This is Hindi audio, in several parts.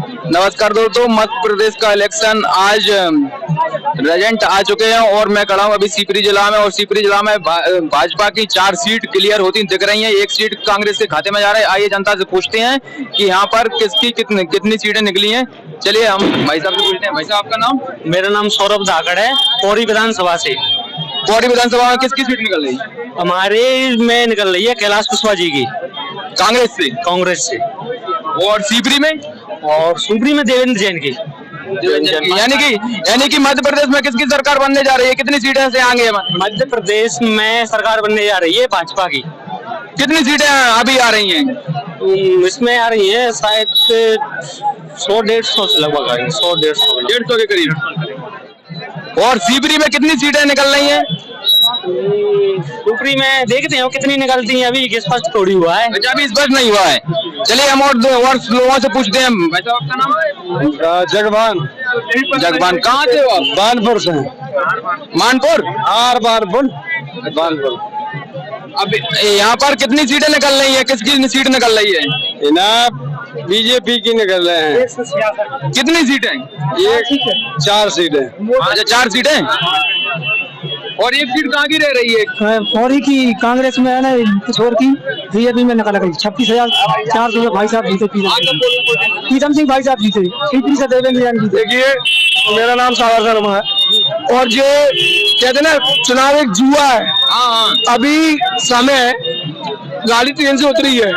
नमस्कार दोस्तों, मध्य प्रदेश का इलेक्शन आज रिजल्ट आ चुके हैं और मैं खड़ा हूँ अभी सीपरी जिला में। और सीपरी जिला में भाजपा की 4 सीट क्लियर होती दिख रही हैं, 1 सीट कांग्रेस के खाते में जा रहा है। आइए जनता से पूछते हैं कि यहाँ पर किसकी कितनी सीटें निकली हैं। चलिए हम भाई साहब से पूछते हैं। भाई साहब आपका नाम? मेरा नाम सौरभ धाकड़ है, पौड़ी विधानसभा से। पौड़ी विधानसभा में किसकी सीट निकल रही? हमारे में निकल रही है कैलाश कुशवाहा जी की, कांग्रेस से। और सीपरी में? और सुपरी में देवेंद्र जैन की। यानी कि मध्य प्रदेश में किसकी सरकार बनने जा रही है? कितनी सीटें से आगे? मध्य प्रदेश में सरकार बनने जा रही है भाजपा की। कितनी सीटें अभी आ रही हैं? इसमें आ रही है शायद 100-150 से लगभग आ रही है, 100-150 के करीब। और सीपरी में कितनी सीटें निकल रही हैं? सुपरी में देखते हैं कितनी निकलती हैं, अभी स्पष्ट थोड़ी हुआ है। अच्छा, अभी स्पष्ट नहीं हुआ है। चलिए हम और लोगों से पूछते हैं। भाई साहब आपका नाम? जगवान। कहाँ से हो आप? बानपुर से। मानपुर? बानपुर। अब यहाँ पर कितनी सीटें निकल रही है? किसकी सीट निकल रही है? बीजेपी की निकल रहे हैं। कितनी सीटें? 4 सीटें। अच्छा, 4 सीटें। और 1 सीट कहाँ की रह रही है? पौड़ी की कांग्रेस में है ना, किशोर की बीजेपी में निकल गई। 26,400 भाई साहब जीते। पीतम सिंह भाई साहब जीते। सीपरी से देवेंद्र जैन जीते। देखिए, मेरा नाम सागर शर्मा है और ये कहते ना चुनाव एक जुआ है। अभी समय गाड़ी ट्रेन से उतरी है,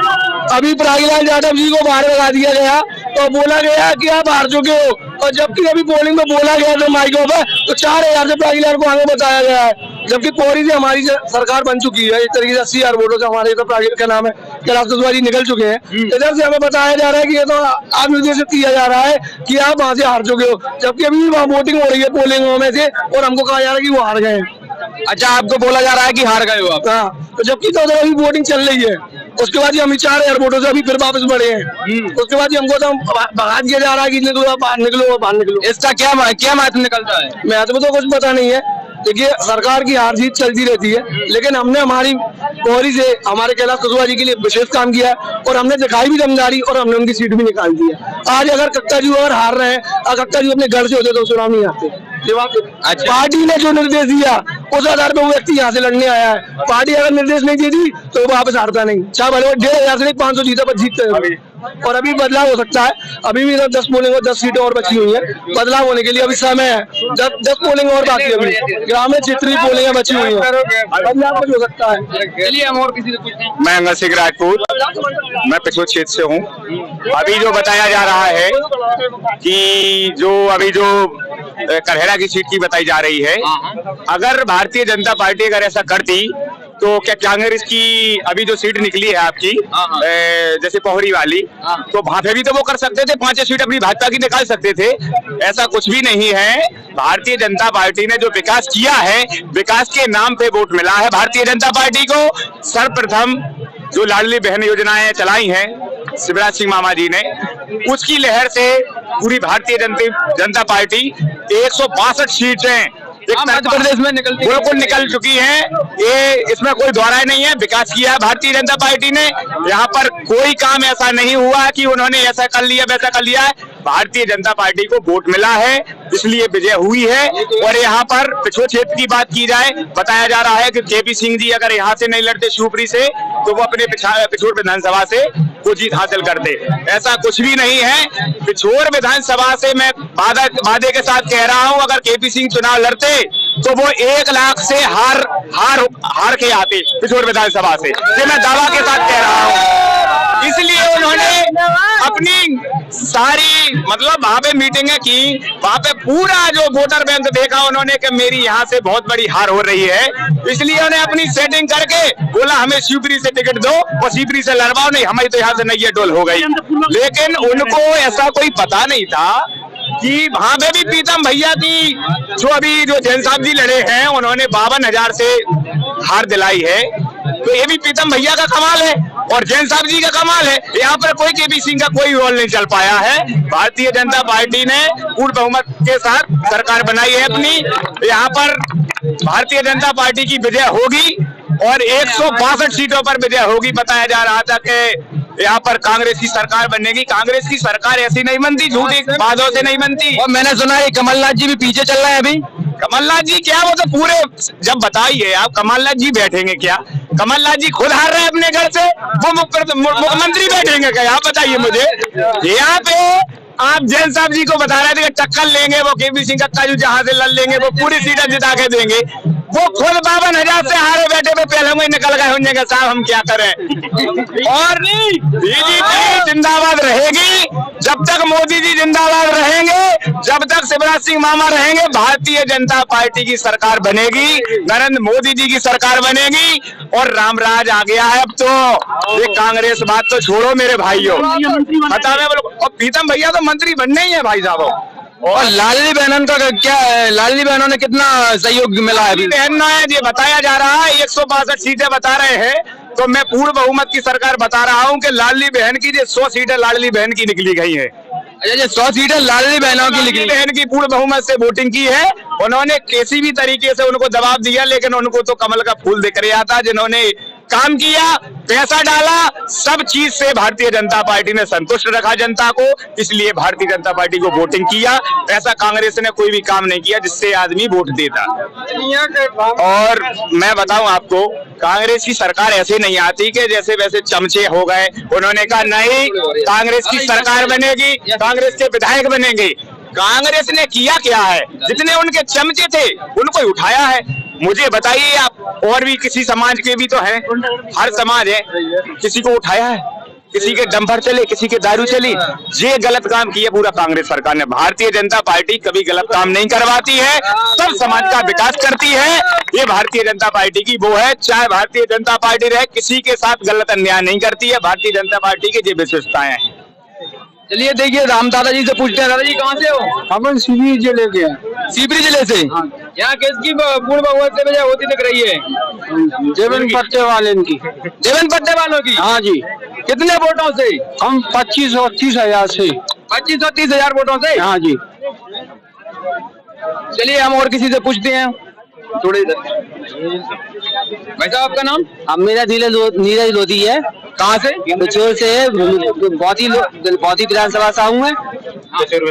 अभी प्रयागलाल यादव जी को बाहर लगा दिया गया और बोला गया कि आप हार चुके हो। और जबकि अभी पोलिंग में बोला गया था माइकों पर, तो 4000 से प्रयागलाल को आगे बताया गया है। जबकि पौड़ी से हमारी सरकार बन चुकी है, एक तरीके से 80,000 वोटों से हमारे तो क्या नाम है कैलाश कुशवाहा जी निकल चुके हैं। इधर से हमें बताया जा रहा है कि ये तो आप निर्देशित किया जा रहा है कि आप वहां से हार चुके हो, जबकि अभी वहाँ वोटिंग हो रही है पोलिंगों में से और हमको कहा जा रहा है कि वो हार गए हैं। अच्छा, आपको बोला जा रहा है कि हार गए हो आप? हाँ, तो जबकि तो अभी वोटिंग चल रही है। उसके बाद हम 4000 वोटों से अभी फिर वापस बढ़े हैं। उसके बाद हमको तो भगा दिया जा रहा है कि निकलो बाहर निकलो। इसका क्या महत्व निकलता है? महत्व तो कुछ पता नहीं है। देखिए, सरकार की हार जीत चलती रहती है, लेकिन हमने हमारी पौड़ी से हमारे कैलाश कुशवाहा जी के लिए विशेष काम किया और हमने दिखाई भी दमदारी और हमने उनकी सीट भी निकाल दी है। आज अगर कक्का जी अगर हार रहे हैं, अगर कक्का जी अपने घर से होते तो चुनाव नहीं आते। अच्छा। पार्टी ने जो निर्देश दिया उस आधार पर वो व्यक्ति यहाँ से लड़ने आया है। पार्टी अगर निर्देश नहीं देती तो वो वापस हारता नहीं। चाहे भले 1500 से 500 जीता पर जीतते हैं। और अभी बदलाव हो सकता है। अभी भी 10 पोलिंग और 10 सीटें और बची हुई हैं। बदलाव होने के लिए अभी समय है। 10 पोलिंग और बाकी, अभी ग्रामीण क्षेत्रीय पोलिंग बची हुई है। बदलाव कुछ हो सकता है। चलिए हम और किसी से पूछते हैं। मैं अंगद सिंह राजपूत, मैं पिछोर क्षेत्र से हूँ। अभी जो बताया जा रहा है कि जो करहरा की सीट की बताई जा रही है, अगर भारतीय जनता पार्टी अगर ऐसा करती तो क्या कांग्रेस की अभी जो सीट निकली है आपकी जैसे पोहरी वाली, तो वहां पे भी तो वो कर सकते थे, 5 सीट अपनी भाजपा की निकाल सकते थे। ऐसा कुछ भी नहीं है। भारतीय जनता पार्टी ने जो विकास किया है, विकास के नाम पे वोट मिला है भारतीय जनता पार्टी को। सर्वप्रथम जो लाडली बहन योजनाएं चलाई हैं शिवराज सिंह मामा जी ने, उसकी लहर से पूरी भारतीय जनता पार्टी 162 सीटें मध्य प्रदेश में बिल्कुल निकल चुकी है। ये इसमें कोई दोहराई नहीं है। विकास किया है भारतीय जनता पार्टी ने। यहाँ पर कोई काम ऐसा नहीं हुआ कि उन्होंने ऐसा कर लिया वैसा कर लिया है। भारतीय जनता पार्टी को वोट मिला है, इसलिए विजय हुई है। और यहाँ पर पिछोर क्षेत्र की बात की जाए, बताया जा रहा है कि केपी सिंह जी अगर यहाँ से नहीं लड़ते शिवपुरी से, तो वो अपने पिछोर विधानसभा से वो जीत हासिल करते। ऐसा कुछ भी नहीं है। पिछोर विधानसभा से मैं वादे के साथ कह रहा हूँ, अगर केपी सिंह चुनाव लड़ते तो वो 1 लाख से हार के आते पिछोर विधानसभा से। ये मैं दावा के साथ कह रहा हूँ। इसलिए उन्होंने अपनी सारी वहां पे मीटिंगें की, वहां पे पूरा जो वोटर बैंक देखा उन्होंने कि मेरी यहाँ से बहुत बड़ी हार हो रही है, इसलिए उन्हें अपनी सेटिंग करके बोला हमें शिवपुरी से टिकट दो और शिवपुरी से लड़वाओ, नहीं हमारी तो यहाँ से नैया डोल हो गई। लेकिन उनको ऐसा कोई पता नहीं था कि वहां पे भी प्रीतम भैया की जो जैन साहब जी लड़े हैं, उन्होंने 52,000 से हार दिलाई है। तो ये भी प्रीतम भैया का कमाल है और जैन साहब जी का कमाल है। यहाँ पर कोई केपी सिंह का कोई रोल नहीं चल पाया है। भारतीय जनता पार्टी ने पूर्ण बहुमत के साथ सरकार बनाई है अपनी। यहाँ पर भारतीय जनता पार्टी की विजय होगी और 162 सीटों पर विजय होगी। बताया जा रहा था कि यहाँ पर कांग्रेस की सरकार बनेगी। कांग्रेस की सरकार ऐसी नहीं बनती, झूठी बातों से नहीं बनती। और मैंने सुना है कमलनाथ जी भी पीछे चल रहे हैं अभी। कमलनाथ जी क्या, वो तो पूरे, जब बताइए आप कमलनाथ जी बैठेंगे क्या? कमलनाथ जी खुद हार रहे हैं अपने घर से, वो मुख्यमंत्री बैठेंगे क्या? आप बताइए मुझे। यहाँ पे आप जैन साहब जी को बता रहे थे कि टक्कर लेंगे, वो केपी सिंह का जो जहां से लड़ लेंगे, वो पूरी सीटें जिता के देंगे। वो खुद 52,000 से हारे बैठे पे पहले में निकल गए होंगे कि साहब हम क्या करें। और बीजेपी जिंदाबाद रहेगी जब तक मोदी जी जिंदाबाद रहेंगे, जब तक शिवराज सिंह मामा रहेंगे, भारतीय जनता पार्टी की सरकार बनेगी, नरेंद्र मोदी जी की सरकार बनेगी और रामराज आ गया है। अब तो ये कांग्रेस बात तो छोड़ो मेरे भाइयों, बता रहे बोलो। और प्रीतम भैया तो मंत्री बनने ही है भाई साहब। और लाडली बहनों का क्या है? लाडली बहनों ने कितना सहयोग मिला है? बहन ना है, ये बताया जा रहा है 162 सीटें बता रहे हैं, तो मैं पूर्ण बहुमत की सरकार बता रहा हूं कि लाडली बहन की 100 सीटें लाडली बहन की निकली गई है। अच्छा, ये 100 सीटें लाडली बहनों की निकली, बहन की पूर्ण बहुमत से वोटिंग की है। उन्होंने किसी भी तरीके से उनको दबाव दिया, लेकिन उनको तो कमल का फूल दिख रहा था। जिन्होंने काम किया, पैसा डाला, सब चीज से भारतीय जनता पार्टी ने संतुष्ट रखा जनता को, इसलिए भारतीय जनता पार्टी को वोटिंग किया। ऐसा कांग्रेस ने कोई भी काम नहीं किया जिससे आदमी वोट देता। और मैं बताऊं आपको, कांग्रेस की सरकार ऐसे नहीं आती कि जैसे वैसे चमचे हो गए। उन्होंने कहा नहीं, कांग्रेस की सरकार बनेगी, कांग्रेस के विधायक बनेंगे। कांग्रेस ने किया क्या है? जितने उनके चमचे थे उनको ही उठाया है। मुझे बताइए आप, और भी किसी समाज के भी तो हैं, हर समाज है, किसी को उठाया है? किसी के दम पर चले, किसी के दारू चली। ये गलत काम किया पूरा कांग्रेस सरकार ने। भारतीय जनता पार्टी कभी गलत काम नहीं करवाती है, सब समाज का विकास करती है। ये भारतीय जनता पार्टी की वो है, चाहे भारतीय जनता पार्टी रहे, किसी के साथ गलत अन्याय नहीं करती है। भारतीय जनता पार्टी की ये विशेषताएं हैं। चलिए देखिए, राम दादा जी से पूछते हैं। दादा जी कहाँ से हो? हम सीपी जिले के, सीपरी जिले से। यहाँ किसकी पूर्ण बहुमत से वजह होती दिख रही है? देवन पट्टे वाले की। देवन पट्टे वालों की? हाँ जी। कितने वोटों से? हम 25-30 से। 25-30 वोटों से? हाँ जी। चलिए हम और किसी से पूछते हैं। थोड़े इधर भाई साहब, आपका नाम? अब मेरा नीरज लोधी है। कहाँ से? पिछोर से, बहुत ही विधानसभा से हूँ मैं।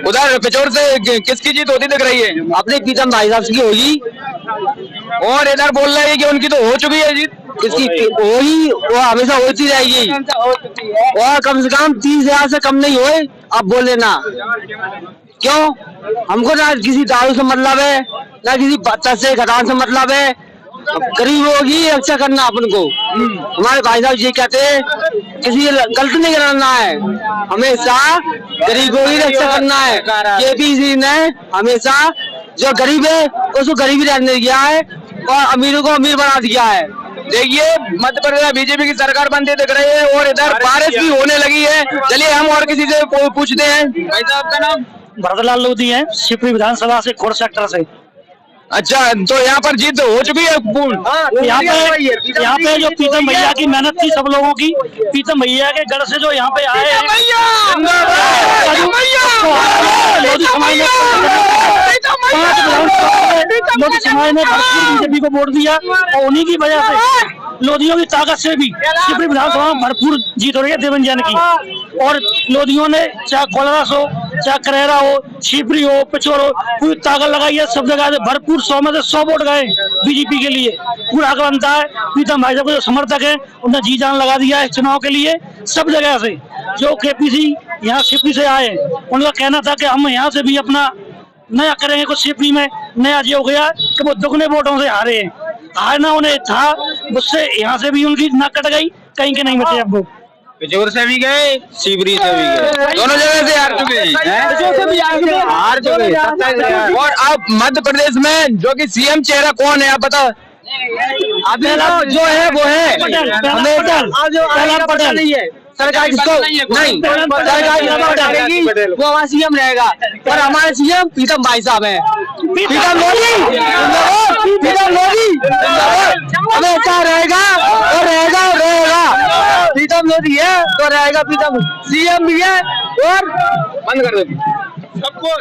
उधर पिछोर से किसकी जीत होती दिख रही है? अपने प्रीतम भाई साहब की होगी। और इधर बोल रहे हैं कि उनकी तो हो चुकी है जीत। किसकी होगी? वो हमेशा होती रहेगी, और कम से कम 30,000 से कम नहीं होए। अब बोले ना क्यों? हमको ना किसी दारू से मतलब है, ना किसी बच्चा से खदान से मतलब है। गरीबों की रक्षा करना अपन को। हमारे भाई साहब ये कहते हैं किसी गलत नहीं करना है, हमेशा गरीबों की रक्षा करना है। केपी ने हमेशा जो गरीब है उसको गरीबी रहने दिया है और अमीरों को अमीर बना दिया है। देखिए, मध्य प्रदेश बीजेपी की सरकार बनती दिख रही है और इधर बारिश भी होने लगी है। चलिए हम और किसी से पूछते हैं। भाई साहब, आपका नाम? भरतलाल लोधी है, शिवपुरी विधानसभा से, खोर सेक्टर से। अच्छा, तो यहाँ पर जीत हो चुकी है पूर्ण? यहाँ पे जो प्रीतम भैया की मेहनत थी, सब लोगों की, प्रीतम भैया के गढ़ से जो यहाँ पे आए हैं, लोधी समाज ने बीजेपी को वोट दिया और उन्हीं की वजह से, लोधियों की ताकत से भी शिवपुरी विधानसभा में भरपूर जीत हो रही है देवन जैन की। और लोधियों ने चाहे कोलरास हो, चाहे करेरा हो, शिवपुरी हो, पिछोर हो, पूरी ताकत लगाई है। सब जगह से भरपूर 100 में से 100 वोट गए बीजेपी के लिए। पूरा हक बनता है। प्रीतम भाई साहब को जो समर्थक है उन्होंने जी जान लगा दिया है चुनाव के लिए। सब जगह से जो केपीसी यहाँ शिवपुरी से आए, उनका कहना था कि हम यहाँ से भी अपना नया करेंगे। कुछ शिवपुरी में नया ये हो गया कि वो दुगने वोटों से हारे हैं। हारना उन्हें था, उससे यहाँ से भी उनकी नाक कट गई, कहीं के नहीं बचे। अब वो पिछोर से भी गए, शिवपुरी से भी गए, दोनों जगह से हार चुके हैं। हार चुके। और अब मध्य प्रदेश में जो कि सीएम चेहरा कौन है, आप बताओ? अभी जो है वो है पटेल। सरकार किसको नहीं, सरकार वो हमारा सीएम रहेगा। और हमारे सीएम प्रीतम भाई साहब है। प्रीतम लोधी हमेशा रहेगा और रहेगा और रहेगा। प्रीतम लोधी है तो रहेगा, प्रीतम सीएम भी है। और बंद कर दो सब कुछ।